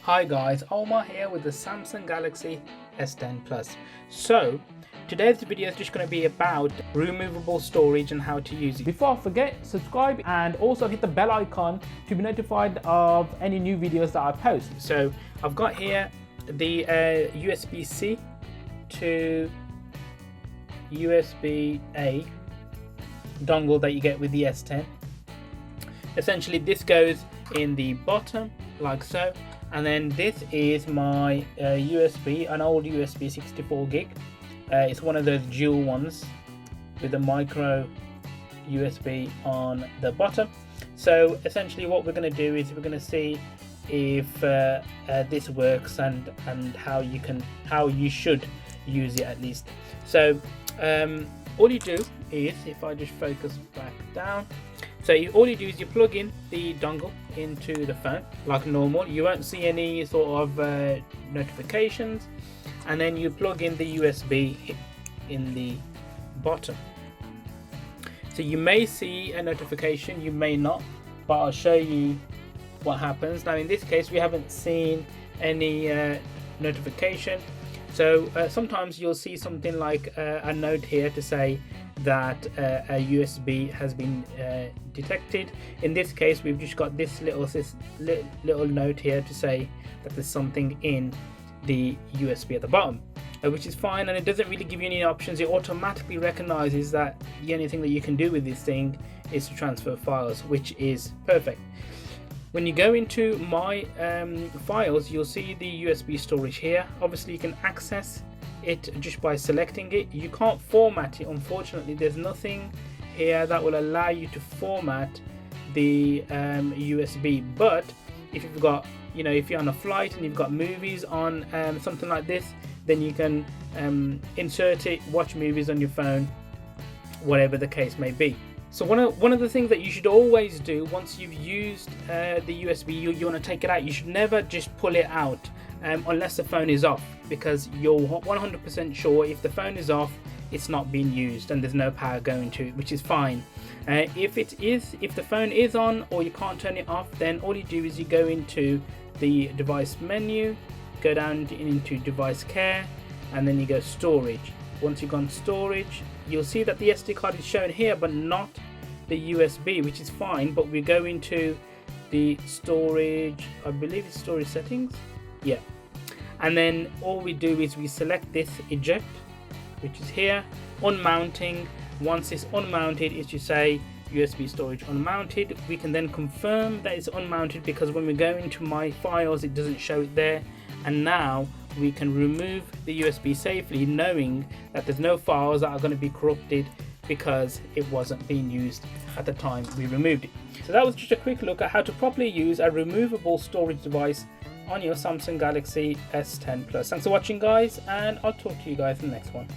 Hi guys, Omar here with the Samsung Galaxy S10 Plus. So today's video is just going to be about removable storage and how to use it. Before I forget, subscribe and also hit the bell icon to be notified of any new videos that I post. So I've got here the USB-C to USB-A dongle that you get with the S10. Essentially this goes in the bottom like so, and then this is my USB, an old USB 64 gig. It's one of those dual ones with a micro USB on the bottom. So essentially what we're going to do is we're going to see if this works and how you should use it at least. So all you do is, if I just focus back down, so all you do is you plug in the dongle into the phone like normal. You won't see any sort of notifications, and then you plug in the USB in the bottom. So you may see a notification, you may not, but I'll show you what happens. Now in this case we haven't seen any notification. So sometimes you'll see something like a note here to say that a USB has been detected. In this case we've just got this little note here to say that there's something in the USB at the bottom, which is fine, and it doesn't really give you any options. It automatically recognizes that the only thing that you can do with this thing is to transfer files, which is perfect. When you go into my files, you'll see the USB storage here. Obviously you can access it just by selecting it. You can't format it, unfortunately. There's nothing here that will allow you to format the USB, but if you've got, if you're on a flight and you've got movies on, something like this, then you can insert it, watch movies on your phone, whatever the case may be. So one of the things that you should always do once you've used the USB, you want to take it out. You should never just pull it out unless the phone is off, because you're 100% sure if the phone is off, it's not being used and there's no power going to it, which is fine. If the phone is on or you can't turn it off, then all you do is you go into the device menu, go down into device care, and then you go storage. Once you've gone storage, you'll see that the SD card is shown here but not the USB, which is fine. But we go into the storage, I believe it's storage settings, yeah, and then all we do is we select this eject, which is here, unmounting. Once it's unmounted, it should say USB storage unmounted. We can then confirm that it's unmounted, because when we go into my files it doesn't show it there, and now we can remove the USB safely, knowing that there's no files that are going to be corrupted because it wasn't being used at the time we removed it. So that was just a quick look at how to properly use a removable storage device on your Samsung Galaxy S10 Plus. Thanks for watching guys, and I'll talk to you guys in the next one.